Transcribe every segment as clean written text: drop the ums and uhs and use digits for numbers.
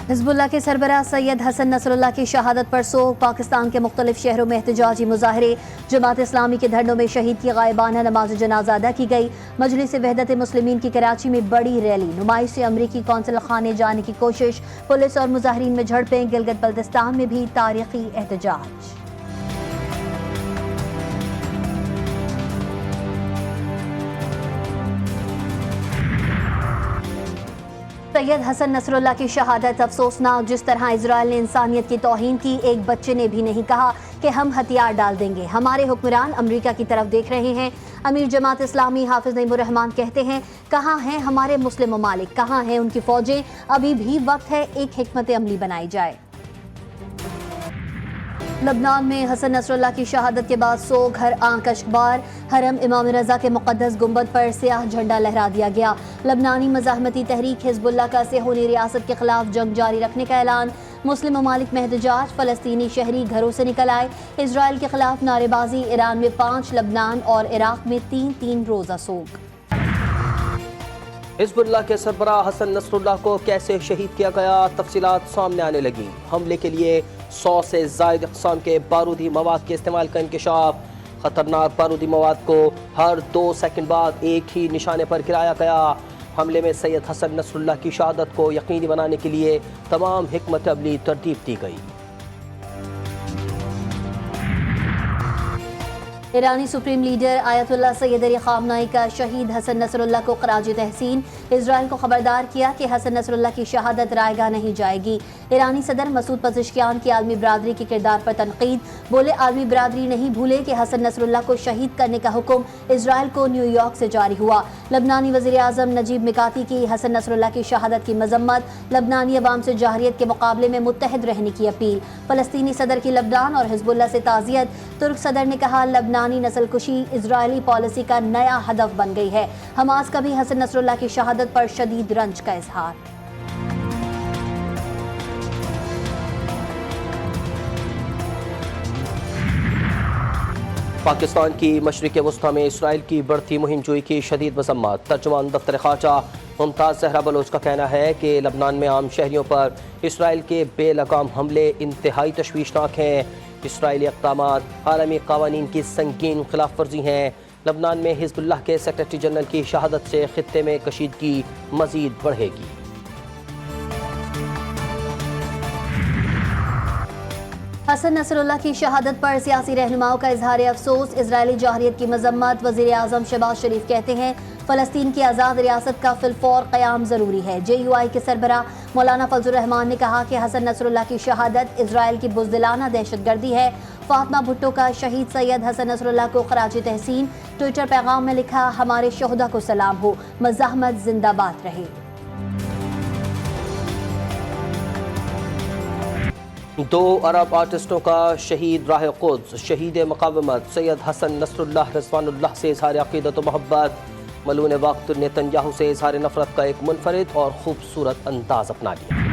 حزب اللہ کے سربراہ سید حسن نصراللہ کی شہادت پر سوگ، پاکستان کے مختلف شہروں میں احتجاجی مظاہرے، جماعت اسلامی کے دھرنوں میں شہید کی غائبانہ نماز جنازہ ادا کی گئی۔ مجلس وحدت مسلمین کی کراچی میں بڑی ریلی، نمائش سے امریکی قونصل خانے جانے کی کوشش، پولیس اور مظاہرین میں جھڑپیں، گلگت بلتستان میں بھی تاریخی احتجاج۔ سید حسن نصراللہ کی شہادت افسوسناک، جس طرح اسرائیل نے انسانیت کی توہین کی، ایک بچے نے بھی نہیں کہا کہ ہم ہتھیار ڈال دیں گے۔ ہمارے حکمران امریکہ کی طرف دیکھ رہے ہیں۔ امیر جماعت اسلامی حافظ نعیم الرحمان کہتے ہیں، کہاں ہیں ہمارے مسلم ممالک، کہاں ہیں ان کی فوجیں؟ ابھی بھی وقت ہے ایک حکمت عملی بنائی جائے۔ لبنان میں حسن نصراللہ کی شہادت کے بعد سوگ، ہر آنکھ اشکبار، حرم امام رضا کے مقدس گنبد پر سیاہ جھنڈا لہرا دیا گیا۔ لبنانی مزاحمتی تحریک حزب اللہ کا صہیونی ریاست کے خلاف جنگ جاری رکھنے کا اعلان، مسلم ممالک میں احتجاج، فلسطینی شہری گھروں سے نکل آئے، اسرائیل کے خلاف نعرے بازی، ایران میں 5، لبنان اور عراق میں 3 روزہ سوگ۔ حزب اللہ کے سربراہ حسن نصراللہ کو کیسے شہید کیا گیا، تفصیلات سامنے آنے لگی۔ حملے کے لیے 100 سے زائد اقسام کے بارودی مواد کے استعمال کا انکشاف، خطرناک بارودی مواد کو ہر 2 سیکنڈ بعد ایک ہی نشانے پر گرایا گیا۔ حملے میں سید حسن نصراللہ کی شہادت کو یقینی بنانے کے لیے تمام حکمت عملی ترتیب دی گئی۔ ایرانی سپریم لیڈر آیت اللہ سید علی خامنائی کا شہید حسن نصراللہ کو خراج تحسین، اسرائیل کو خبردار کیا کہ حسن نصراللہ کی شہادت رائے گاہ نہیں جائے گی۔ ایرانی صدر مسعود پزشکیان کی عالمی برادری کے کردار پر تنقید، بولے عالمی برادری نہیں بھولے کہ حسن نصراللہ کو شہید کرنے کا حکم اسرائیل کو نیو یارک سے جاری ہوا۔ لبنانی وزیر اعظم نجیب مکاتی کی حسن نصراللہ کی شہادت کی مذمت، لبنانی عوام سے جارحیت کے مقابلے میں متحد رہنے کی اپیل۔ فلسطینی صدر کی لبنان اور حزب اللہ سے تعزیت، ترک صدر نے کہا لبنانی نسل کشی اسرائیلی پالیسی کا نیا ہدف بن گئی ہے۔ حماس کا بھی حسن نصراللہ کی شہادت پر شدید رنج کا اظہار۔ پاکستان کی مشرق وسطی میں اسرائیل کی بڑھتی مہم جوئی کی شدید مذمت، ترجمان دفتر خارجہ ممتاز زہرا بلوچ کا کہنا ہے کہ لبنان میں عام شہریوں پر اسرائیل کے بے لگام حملے انتہائی تشویشناک ہیں۔ اسرائیلی اقدامات عالمی قوانین کی سنگین خلاف ورزی ہیں۔ لبنان میں حزب اللہ کے سیکریٹری جنرل کی شہادت سے خطے میں کشیدگی مزید بڑھے گی۔ حسن نصراللہ کی شہادت پر سیاسی رہنماؤں کا اظہار افسوس، اسرائیلی جارحیت کی مذمت، وزیر اعظم شہباز شریف کہتے ہیں فلسطین کی آزاد ریاست کا فی الفور قیام ضروری ہے۔ JUI کے سربراہ مولانا فضل الرحمان نے کہا کہ حسن نصراللہ کی شہادت اسرائیل کی بزدلانہ دہشت گردی ہے۔ فاطمہ بھٹو کا شہید سید حسن نصراللہ کو خراج تحسین، ٹویٹر پیغام میں لکھا ہمارے شہداء کو سلام ہو، مزاحمت زندہ باد رہے۔ 2 عرب آرٹسٹوں کا شہید راہ قدس، شہید مقاومت سید حسن نصراللہ رضوان اللہ سے اظہار عقیدت و محبت، ملعون وقت نتنیاہو سے اظہار نفرت کا ایک منفرد اور خوبصورت انداز اپنا لیا۔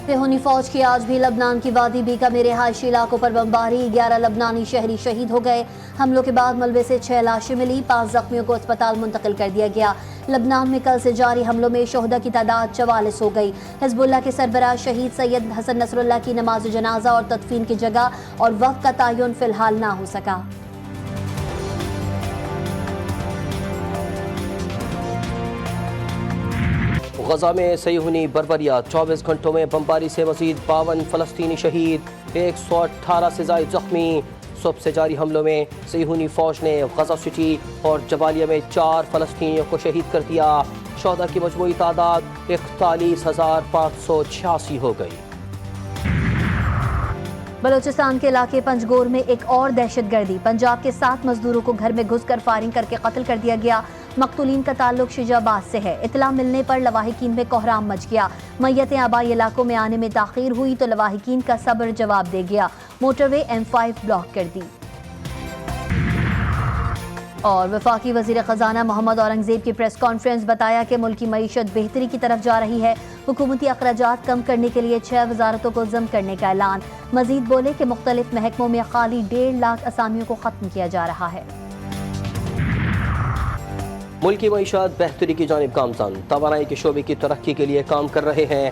صہیونی فوج کی آج بھی لبنان کی وادی بیکا میں رہائشی علاقوں پر بمباری، 11 لبنانی شہری شہید ہو گئے۔ حملوں کے بعد ملبے سے 6 لاشیں ملی، 5 زخمیوں کو اسپتال منتقل کر دیا گیا۔ لبنان میں کل سے جاری حملوں میں شہداء کی تعداد 44 ہو گئی۔ حزب اللہ کے سربراہ شہید سید حسن نصراللہ کی نماز جنازہ اور تدفین کی جگہ اور وقت کا تعین فی الحال نہ ہو سکا۔ غزہ میں صہیونی بربریات، 24 گھنٹوں میں بمباری سے مزید 52 فلسطینی شہید، 118 سے زائد زخمی۔ صبح سے جاری حملوں میں صہیونی فوج نے غزہ سٹی اور جبالیہ میں 4 فلسطینیوں کو شہید کر دیا۔ شہداء کی مجموعی تعداد 41,586 ہو گئی۔ بلوچستان کے علاقے پنجگور میں ایک اور دہشت گردی، پنجاب کے 7 مزدوروں کو گھر میں گھس کر فائرنگ کر کے قتل کر دیا گیا۔ مقتولین کا تعلق شجاباد سے ہے۔ اطلاع ملنے پر لواحقین میں کوہرام مچ گیا۔ میتیں آبائی علاقوں میں آنے میں تاخیر ہوئی تو لواحقین کا صبر جواب دے گیا، موٹر وے M5 بلاک کر دی۔ اور وفاقی وزیر خزانہ محمد اورنگزیب کی پریس کانفرنس، بتایا کہ ملکی معیشت بہتری کی طرف جا رہی ہے۔ حکومتی اخراجات کم کرنے کے لیے 6 وزارتوں کو ضم کرنے کا اعلان۔ مزید بولے کہ مختلف محکموں میں خالی 1.5 لاکھ اسامیوں کو ختم کیا جا رہا ہے۔ ملکی معیشت بہتری کی جانب گامزن، توانائی کے شعبے کی ترقی کے لیے کام کر رہے ہیں۔